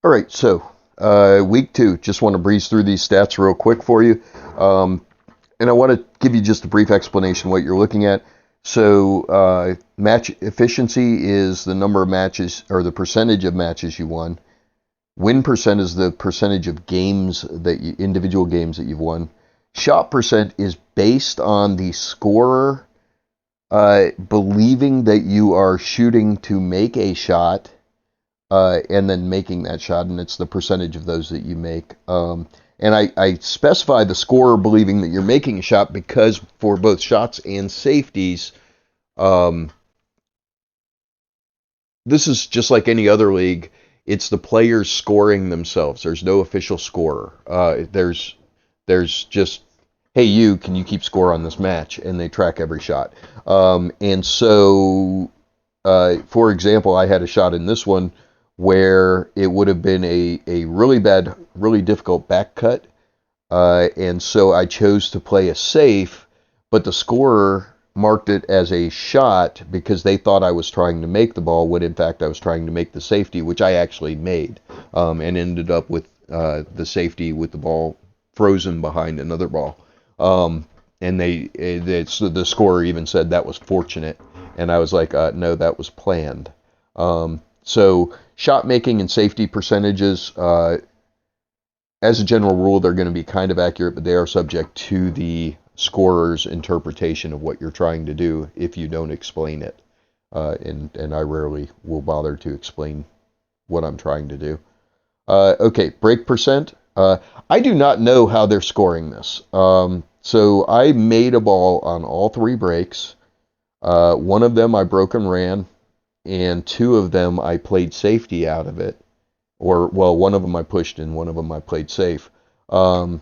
All right, so week two, just want to breeze through these stats real quick for you. And I want to give you just a brief explanation of what you're looking at. So match efficiency is the number of matches or the percentage of matches you won. Win percent is the percentage of games that individual games that you've won. Shot percent is based on the scorer believing that you are shooting to make a shot and then making that shot, and it's the percentage of those that you make. And I specify the scorer believing that you're making a shot because for both shots and safeties, um, this is just like any other league. It's the players scoring themselves. There's no official scorer. There's just, hey, can you keep score on this match? And they track every shot. And so, for example, I had a shot in this one where it would have been a really bad, really difficult back cut. And so I chose to play a safe, but the scorer marked it as a shot because they thought I was trying to make the ball, when in fact I was trying to make the safety, which I actually made, and ended up with the safety with the ball frozen behind another ball. And so the scorer even said that was fortunate, and I was like, no, that was planned. So shot making and safety percentages, as a general rule, they're going to be kind of accurate, but they are subject to the scorer's interpretation of what you're trying to do if you don't explain it. And I rarely will bother to explain what I'm trying to do. Okay, break percent. I do not know how they're scoring this. So I made a ball on all three breaks. One of them I broke and ran, and two of them I played safety out of it. Or, well, one of them I pushed and one of them I played safe. So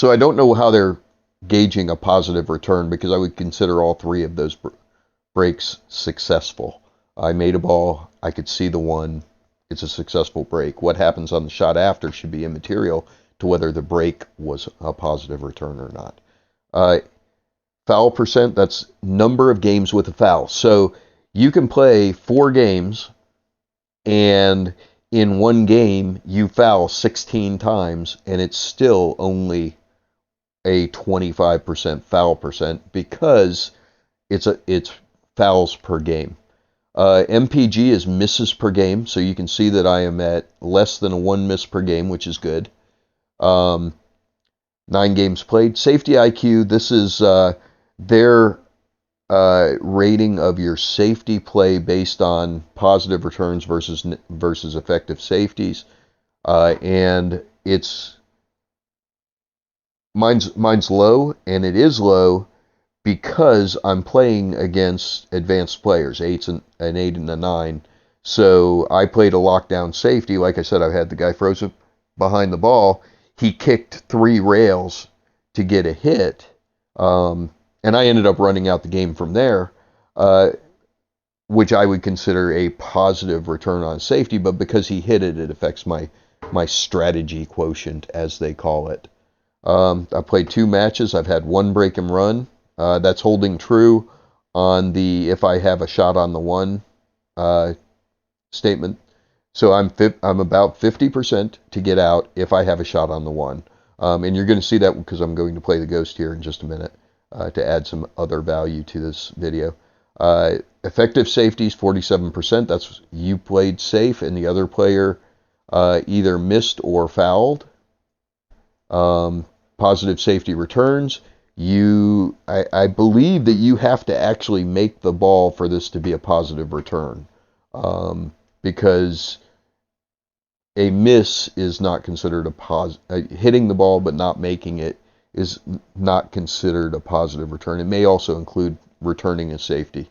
I don't know how they're gauging a positive return because I would consider all three of those breaks successful. I made a ball, I could see the one, it's a successful break. What happens on the shot after should be immaterial to whether the break was a positive return or not. Foul percent, that's number of games with a foul. So you can play 4 games and in one game you foul 16 times and it's still only a 25% foul percent because it's fouls per game. MPG is misses per game, so you can see that I am at less than a 1 miss per game, which is good. 9 games played. Safety IQ, this is their rating of your safety play based on positive returns versus effective safeties, and it's mine's low, and it is low because I'm playing against advanced players, an 8 and a 9. So I played a lockdown safety. Like I said, I had the guy frozen behind the ball. He kicked 3 rails to get a hit. And I ended up running out the game from there, which I would consider a positive return on safety, but because he hit it, it affects my strategy quotient, as they call it. I played 2 matches. I've had 1 break and run. That's holding true on the if I have a shot on the one statement. So I'm about 50% to get out if I have a shot on the one. And you're going to see that because I'm going to play the ghost here in just a minute. To add some other value to this video. Effective safeties, 47%. That's you played safe and the other player either missed or fouled. Positive safety returns. I believe that you have to actually make the ball for this to be a positive return. Because a miss is not considered hitting the ball but not making it is not considered a positive return. It may also include returning a safety.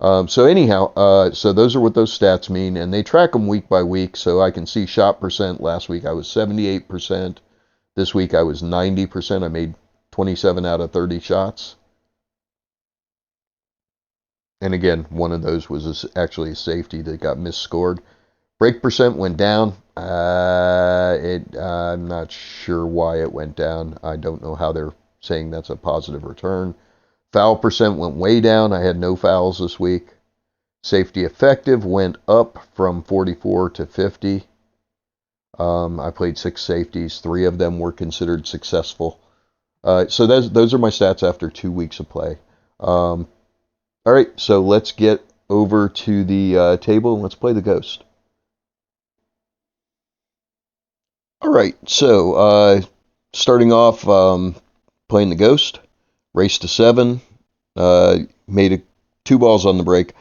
So anyhow, so those are what those stats mean, and they track them week by week, so I can see shot percent. Last week I was 78%. This week I was 90%. I made 27 out of 30 shots. And again, one of those was actually a safety that got misscored. Break percent went down. I'm not sure why it went down. I don't know how they're saying that's a positive return. Foul percent went way down. I had no fouls this week. Safety effective went up from 44 to 50. I played 6 safeties. 3 of them were considered successful. So those are my stats after 2 weeks of play. All right, so let's get over to the table and let's play the ghost. All right, so starting off playing the ghost, race to 7, made 2 balls on the break.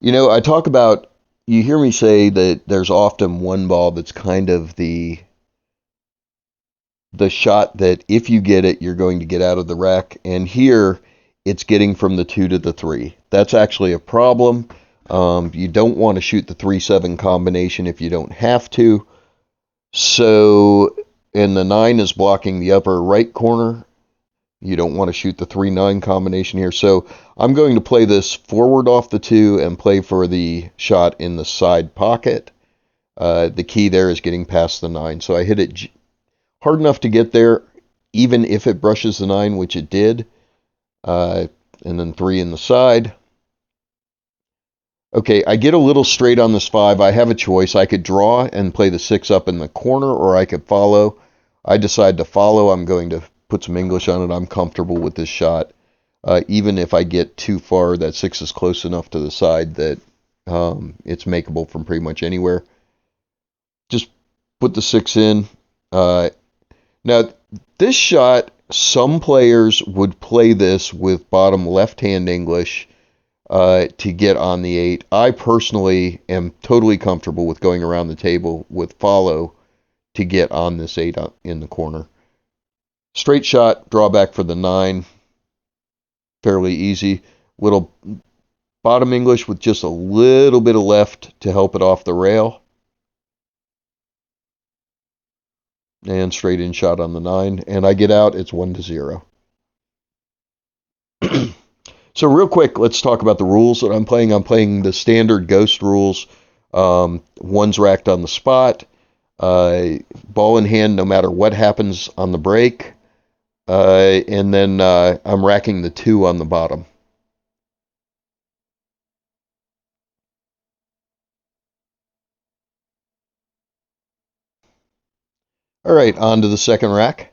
You know, I talk about, you hear me say that there's often one ball that's kind of the shot that if you get it, you're going to get out of the rack. And here, it's getting from the 2 to the 3. That's actually a problem. You don't want to shoot the 3-7 combination if you don't have to. So, and the 9 is blocking the upper right corner. You don't want to shoot the 3-9 combination here. So I'm going to play this forward off the 2 and play for the shot in the side pocket. The key there is getting past the 9. So I hit it hard enough to get there, even if it brushes the 9, which it did. And then 3 in the side. Okay, I get a little straight on this 5. I have a choice. I could draw and play the 6 up in the corner, or I could follow. I decide to follow. I'm going to put some English on it. I'm comfortable with this shot. Even if I get too far, that 6 is close enough to the side that it's makeable from pretty much anywhere. Just put the 6 in. Now, this shot, some players would play this with bottom left-hand English to get on the 8. I personally am totally comfortable with going around the table with follow to get on this 8 in the corner. Straight shot, drawback for the 9. Fairly easy. Little bottom English with just a little bit of left to help it off the rail. And straight in shot on the 9. And I get out, it's 1-0. So real quick, let's talk about the rules that I'm playing. I'm playing the standard ghost rules. One's racked on the spot. Ball in hand no matter what happens on the break. And then I'm racking the 2 on the bottom. All right, on to the second rack.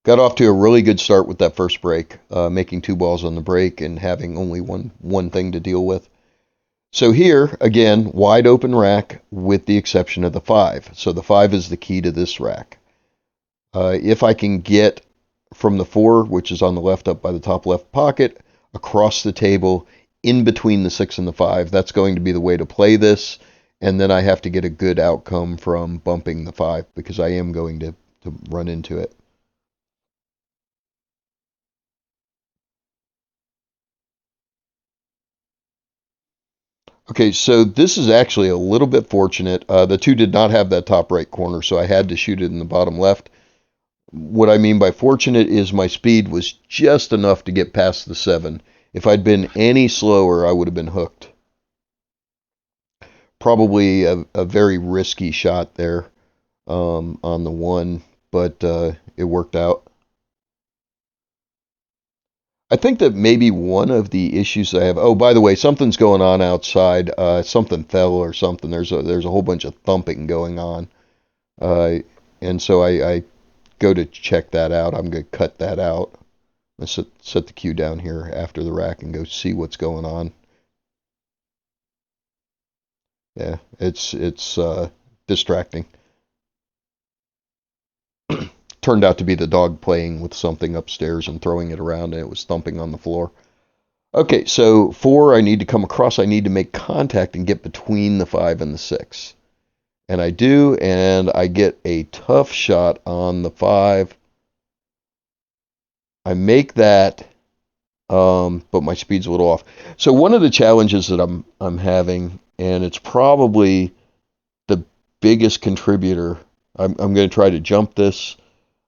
Got off to a really good start with that first break, making 2 balls on the break and having only one thing to deal with. So here, again, wide open rack with the exception of the 5. So the 5 is the key to this rack. If I can get from the 4, which is on the left up by the top left pocket, across the table, in between the 6 and the 5, that's going to be the way to play this. And then I have to get a good outcome from bumping the 5 because I am going to run into it. Okay, so this is actually a little bit fortunate. The 2 did not have that top right corner, so I had to shoot it in the bottom left. What I mean by fortunate is my speed was just enough to get past the 7. If I'd been any slower, I would have been hooked. Probably a very risky shot there on the 1, but it worked out. I think that maybe one of the issues I have. Oh, by the way, something's going on outside. Something fell or something. There's a whole bunch of thumping going on, uh, and so I go to check that out. I'm going to cut that out. Let's set the cue down here after the rack and go see what's going on. Yeah, it's distracting. Turned out to be the dog playing with something upstairs and throwing it around, and it was thumping on the floor. Okay, so 4, I need to come across. I need to make contact and get between the 5 and the 6. And I do, and I get a tough shot on the 5. I make that, but my speed's a little off. So one of the challenges that I'm having, and it's probably the biggest contributor, I'm going to try to jump this,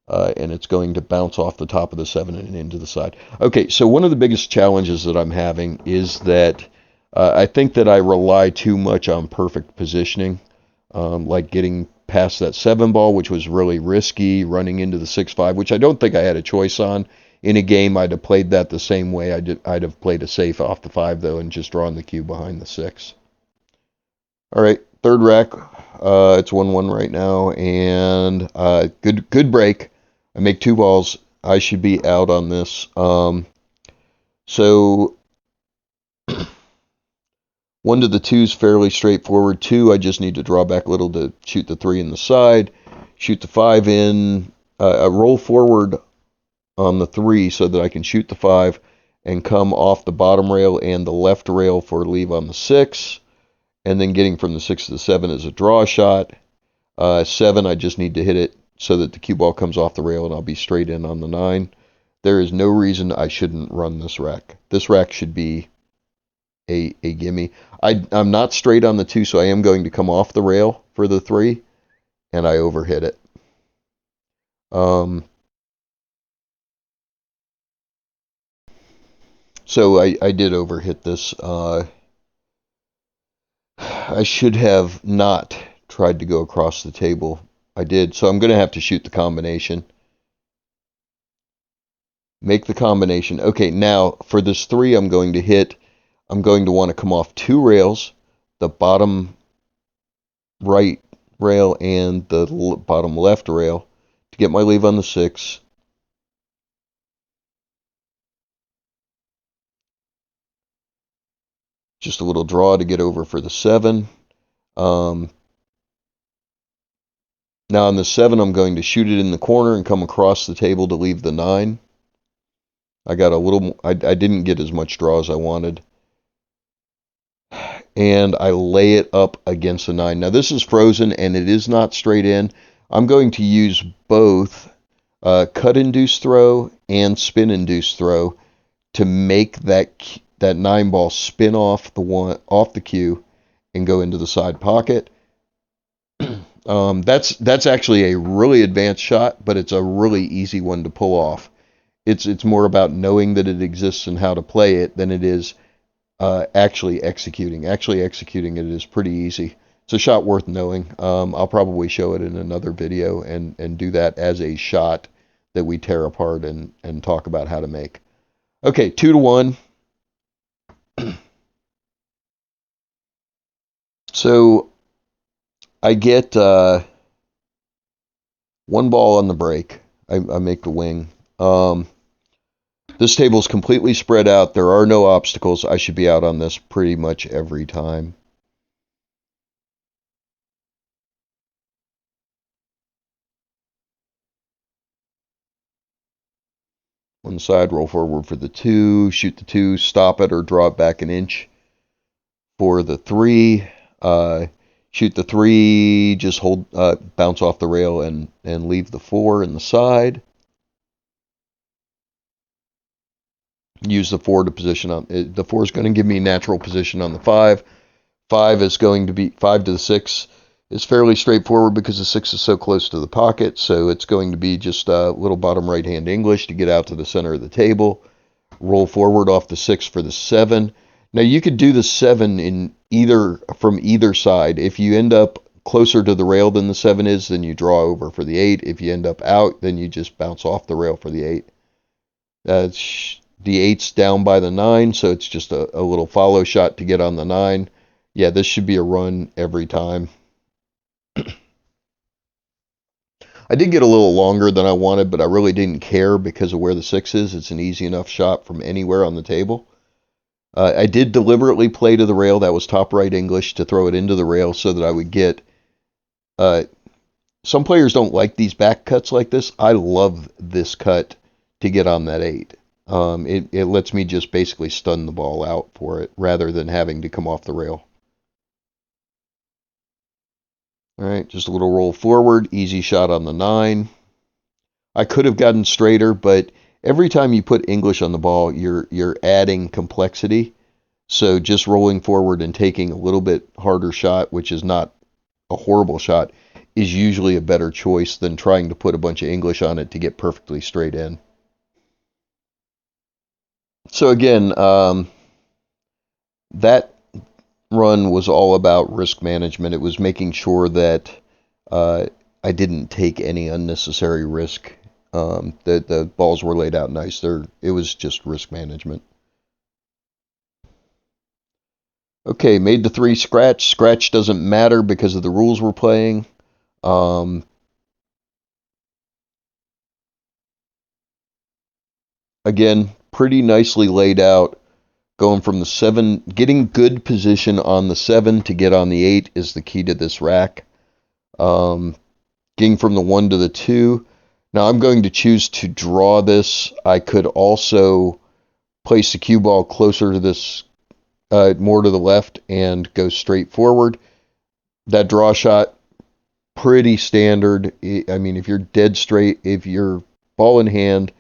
and it's going to bounce off the top of the 7 and into the side. Okay, so one of the biggest challenges that I'm having is that I think that I rely too much on perfect positioning, like getting past that 7 ball, which was really risky, running into the 6-5, which I don't think I had a choice on. In a game, I'd have played that the same way. I'd have played a safe off the 5, though, and just drawn the cue behind the 6. All right, third rack. It's 1-1 right now, and good break. I make 2 balls. I should be out on this. So 1 to the 2 is fairly straightforward. 2, I just need to draw back a little to shoot the 3 in the side, shoot the 5 in, roll forward on the 3 so that I can shoot the 5 and come off the bottom rail and the left rail for leave on the 6. And then getting from the 6 to the 7 is a draw shot. 7, I just need to hit it so that the cue ball comes off the rail and I'll be straight in on the 9. There is no reason I shouldn't run this rack. This rack should be a gimme. I'm not straight on the 2, so I am going to come off the rail for the 3, and I overhit it. So I did overhit this. I should have not tried to go across the table. I did, so I'm going to have to shoot the combination. Make the combination. Okay, now for this 3 I'm going to hit, I'm going to want to come off 2 rails, the bottom right rail and the bottom left rail, to get my leave on the 6. Just a little draw to get over for the 7. Now on the 7, I'm going to shoot it in the corner and come across the table to leave the 9. I got a little, I didn't get as much draw as I wanted. And I lay it up against the 9. Now this is frozen and it is not straight in. I'm going to use both cut induced throw and spin induced throw to make that 9 ball spin off the cue and go into the side pocket. That's actually a really advanced shot, but it's a really easy one to pull off. It's more about knowing that it exists and how to play it than it is actually executing. Actually executing it is pretty easy. It's a shot worth knowing. I'll probably show it in another video and do that as a shot that we tear apart and talk about how to make. Okay, 2-1. So I get 1 ball on the break. I make the wing. This table is completely spread out. There are no obstacles. I should be out on this pretty much every time. One side, roll forward for the 2, shoot the 2, stop it or draw it back an inch. For the 3, shoot the 3, just hold, bounce off the rail and leave the 4 in the side. Use the 4 to position on, the 4 is going to give me natural position on the 5. 5 is going to be, 5 to the 6 is fairly straightforward because the 6 is so close to the pocket, so it's going to be just a little bottom right hand English to get out to the center of the table. Roll forward off the 6 for the 7. Now you could do the 7 from either side. If you end up closer to the rail than the 7 is, then you draw over for the 8. If you end up out, then you just bounce off the rail for the 8. The 8's down by the 9, so it's just a little follow shot to get on the 9. Yeah, this should be a run every time. I did get a little longer than I wanted, but I really didn't care because of where the 6 is. It's an easy enough shot from anywhere on the table. I did deliberately play to the rail. That was top right English to throw it into the rail so that I would get... some players don't like these back cuts like this. I love this cut to get on that 8. It lets me just basically stun the ball out for it rather than having to come off the rail. All right, just a little roll forward, easy shot on the 9. I could have gotten straighter, but every time you put English on the ball, you're adding complexity. So just rolling forward and taking a little bit harder shot, which is not a horrible shot, is usually a better choice than trying to put a bunch of English on it to get perfectly straight in. So again, that run was all about risk management. It was making sure that I didn't take any unnecessary risk. That the balls were laid out nice. It was just risk management. Okay, made the 3 scratch. Scratch doesn't matter because of the rules we're playing. Again, pretty nicely laid out. Going from the 7, getting good position on the 7 to get on the 8 is the key to this rack. Getting from the 1 to the 2. Now I'm going to choose to draw this. I could also place the cue ball closer to this, more to the left, and go straight forward. That draw shot, pretty standard. I mean, if you're dead straight, if you're ball in hand,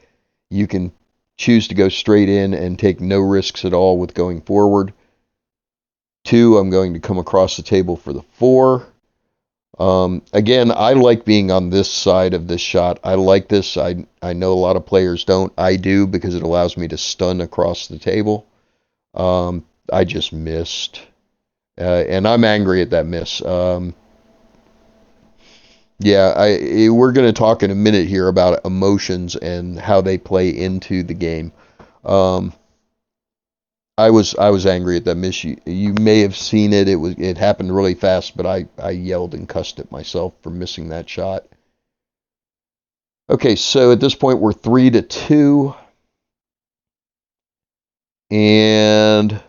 you can choose to go straight in and take no risks at all with going forward. 2, I'm going to come across the table for the 4. Again, I like being on this side of this shot. I like this. I know a lot of players don't. I do because it allows me to stun across the table. I just missed. And I'm angry at that miss. Yeah, we're going to talk in a minute here about emotions and how they play into the game. I was angry at that miss. You may have seen it. It happened really fast, but I yelled and cussed at myself for missing that shot. Okay, so at this point we're 3-2, and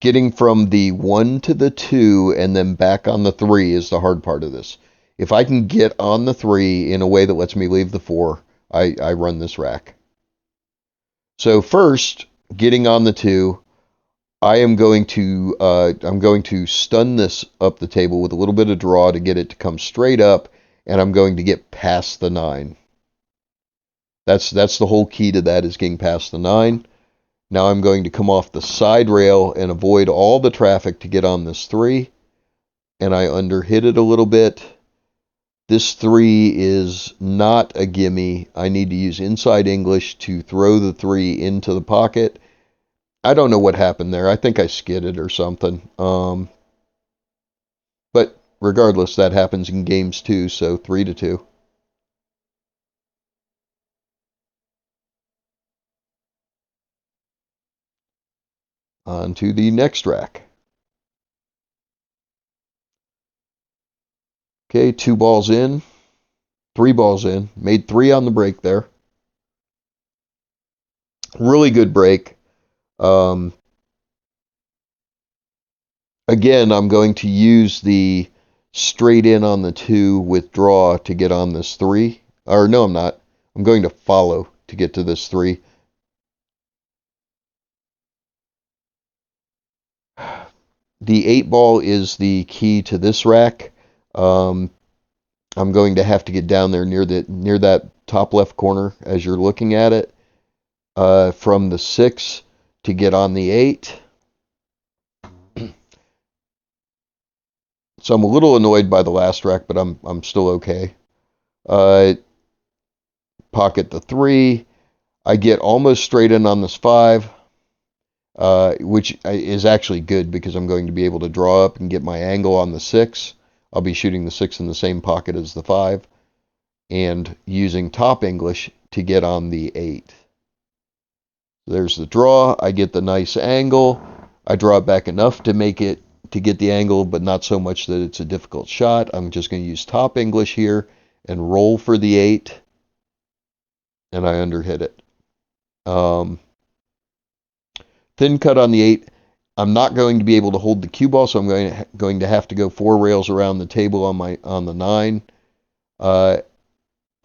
getting from the 1 to the 2 and then back on the 3 is the hard part of this. If I can get on the 3 in a way that lets me leave the 4, I run this rack. So first, getting on the 2, I'm going to stun this up the table with a little bit of draw to get it to come straight up, and I'm going to get past the 9. That's the whole key to that, is getting past the 9. Now I'm going to come off the side rail and avoid all the traffic to get on this 3, and I underhit it a little bit. This 3 is not a gimme. I need to use inside English to throw the 3 into the pocket. I don't know what happened there. I think I skidded or something. But regardless, that happens in games too, so 3-2. On to the next rack. Okay, 2 balls in, 3 balls in. Made 3 on the break there. Really good break. Again, I'm going to use the straight in on the 2 withdraw to get on this 3. Or no, I'm not. I'm going to follow to get to this 3. The 8 ball is the key to this rack. I'm going to have to get down there near that top left corner as you're looking at it, from the 6 to get on the 8. So I'm a little annoyed by the last rack, but I'm still okay. Pocket the 3. I get almost straight in on this 5, which is actually good because I'm going to be able to draw up and get my angle on the 6. I'll be shooting the 6 in the same pocket as the 5, and using top English to get on the 8. There's the draw. I get the nice angle. I draw it back enough to make it to get the angle, but not so much that it's a difficult shot. I'm just going to use top English here and roll for the 8, and I underhit it. Thin cut on the 8. I'm not going to be able to hold the cue ball, so I'm going to have to go 4 rails around the table on the 9. I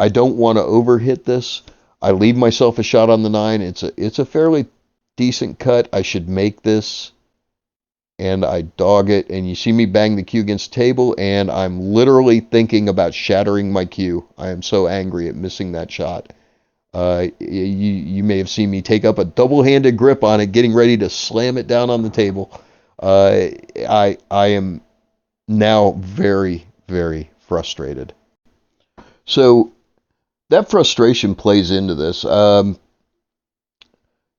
don't want to overhit this. I leave myself a shot on the 9. It's a fairly decent cut. I should make this, and I dog it, and you see me bang the cue against the table, and I'm literally thinking about shattering my cue. I am so angry at missing that shot. You may have seen me take up a double-handed grip on it, getting ready to slam it down on the table. I am now very, very frustrated. So that frustration plays into this.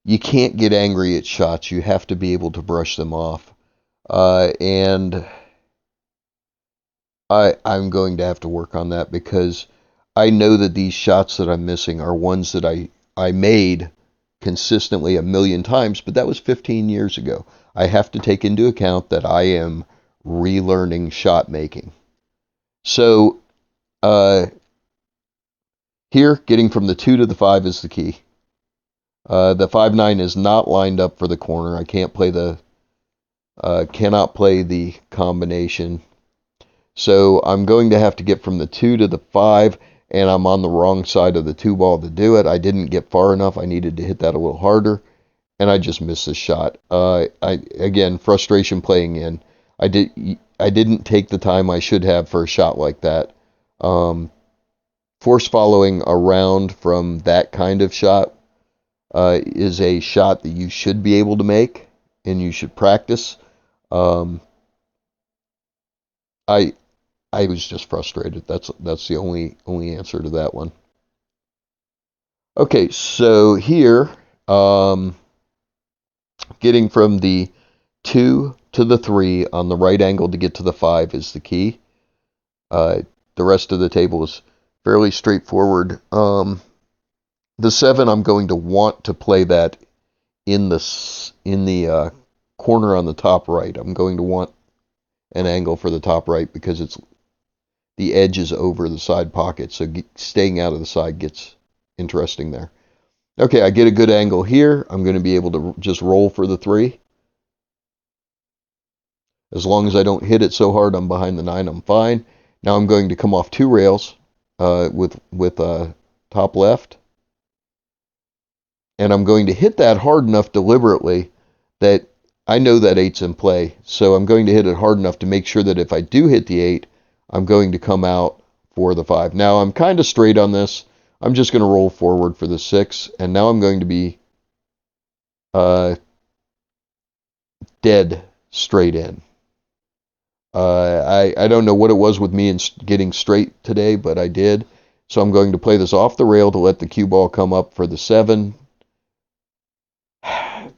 You can't get angry at shots. You have to be able to brush them off. And I'm going to have to work on that, because I know that these shots that I'm missing are ones that I made consistently a million times, but that was 15 years ago. I have to take into account that I am relearning shot making. So here, getting from the 2 to the 5 is the key. The 5-9 is not lined up for the corner. I can't play cannot play the combination. So I'm going to have to get from the 2 to the 5, and I'm on the wrong side of the 2 ball to do it. I didn't get far enough. I needed to hit that a little harder, and I just missed this shot. Again, frustration playing in. I didn't take the time I should have for a shot like that. Force following around from that kind of shot is a shot that you should be able to make, and you should practice. I was just frustrated. That's the only answer to that one. Okay, so here, getting from the 2 to the 3 on the right angle to get to the 5 is the key. The rest of the table is fairly straightforward. The 7, I'm going to want to play that in the corner on the top right. I'm going to want an angle for the top right because the edge is over the side pocket, so staying out of the side gets interesting there. Okay, I get a good angle here. I'm going to be able to just roll for the 3. As long as I don't hit it so hard I'm behind the 9, I'm fine. Now I'm going to come off 2 rails with top left. And I'm going to hit that hard enough deliberately that I know that 8's in play. So I'm going to hit it hard enough to make sure that if I do hit the 8, I'm going to come out for the 5. Now I'm kind of straight on this. I'm just going to roll forward for the 6. And now I'm going to be dead straight in. I don't know what it was with me in getting straight today, but I did. So I'm going to play this off the rail to let the cue ball come up for the 7.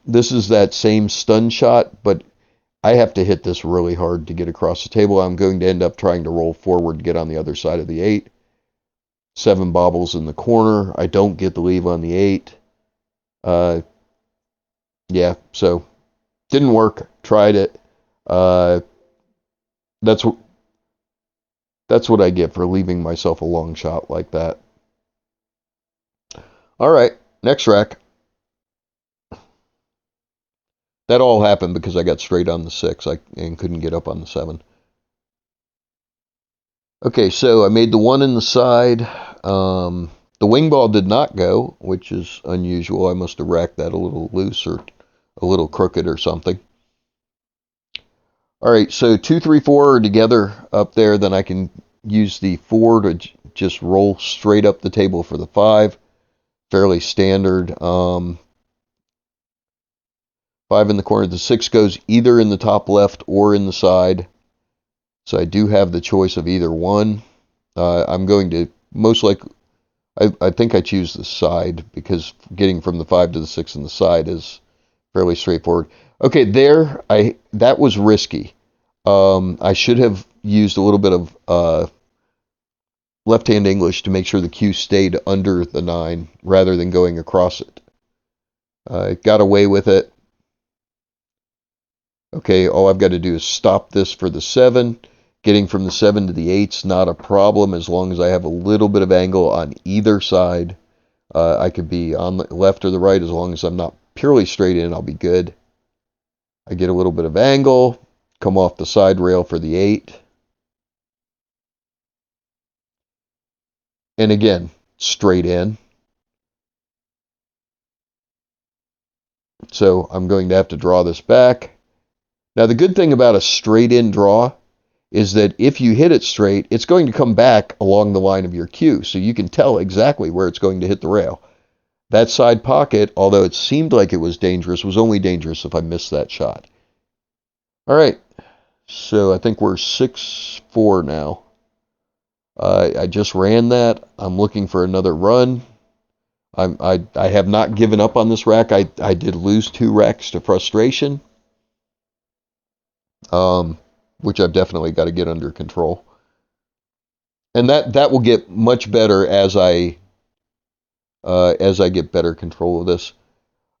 This is that same stun shot, but I have to hit this really hard to get across the table. I'm going to end up trying to roll forward to get on the other side of the 8. 7 bobbles in the corner. I don't get the leave on the 8. Yeah, so didn't work. Tried it. That's what I get for leaving myself a long shot like that. All right, next rack. That all happened because I got straight on the 6 and couldn't get up on the 7. Okay, so I made the 1 in the side. The wing ball did not go, which is unusual. I must have racked that a little loose or a little crooked or something. All right, so 2, 3, 4 are together up there. Then I can use the 4 to just roll straight up the table for the 5. Fairly standard. 5 in the corner. The 6 goes either in the top left or in the side. So I do have the choice of either one. I'm going to most likely, I think I choose the side because getting from the 5 to the 6 in the side is fairly straightforward. Okay, that was risky. I should have used a little bit of left-hand English to make sure the cue stayed under the 9 rather than going across it. Got away with it. Okay, all I've got to do is stop this for the 7. Getting from the 7 to the 8's not a problem as long as I have a little bit of angle on either side. I could be on the left or the right as long as I'm not purely straight in, I'll be good. I get a little bit of angle, come off the side rail for the 8. And again, straight in. So I'm going to have to draw this back. Now the good thing about a straight in draw is that if you hit it straight, it's going to come back along the line of your cue, so you can tell exactly where it's going to hit the rail. That side pocket, although it seemed like it was dangerous, was only dangerous if I missed that shot. All right, so I think we're 6-4 now. I just ran that. I'm looking for another run. I have not given up on this rack. I did lose 2 racks to frustration. Which I've definitely got to get under control. And that will get much better as I get better control of this.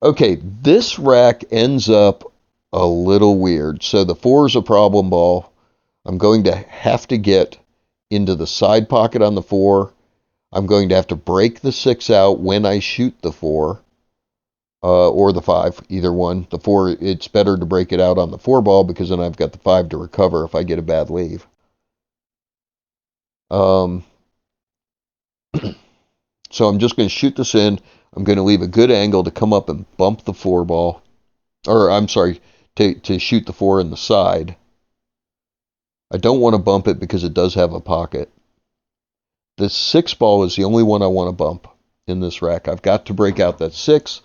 Okay, this rack ends up a little weird. So the 4 is a problem ball. I'm going to have to get into the side pocket on the 4. I'm going to have to break the 6 out when I shoot the 4, or the 5, either one. The 4, it's better to break it out on the 4 ball because then I've got the 5 to recover if I get a bad leave. Um, so I'm just going to shoot this in. I'm going to leave a good angle to come up and bump the 4 ball. Or, I'm sorry, to shoot the 4 in the side. I don't want to bump it because it does have a pocket. The 6 ball is the only one I want to bump in this rack. I've got to break out that 6.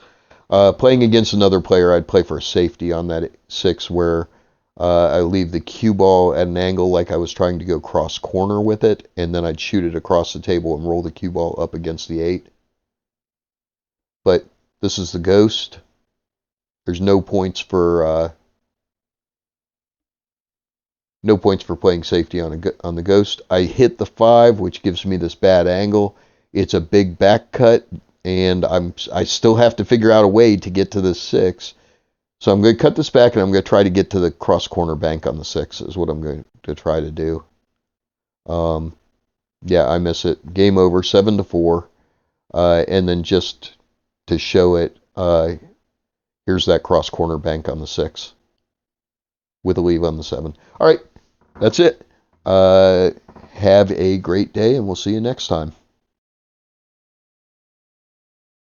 Playing against another player, I'd play for a safety on that 6 where I leave the cue ball at an angle like I was trying to go cross corner with it, and then I'd shoot it across the table and roll the cue ball up against the 8. But this is the ghost. There's no points for playing safety on the ghost. I hit the 5, which gives me this bad angle. It's a big back cut, and I still have to figure out a way to get to this 6. So I'm going to cut this back, and I'm going to try to get to the cross corner bank on the 6 is what I'm going to try to do. Yeah, I miss it. Game over, 7-4. And then just to show it, here's that cross corner bank on the 6 with a leave on the 7. All right, that's it. Have a great day, and we'll see you next time.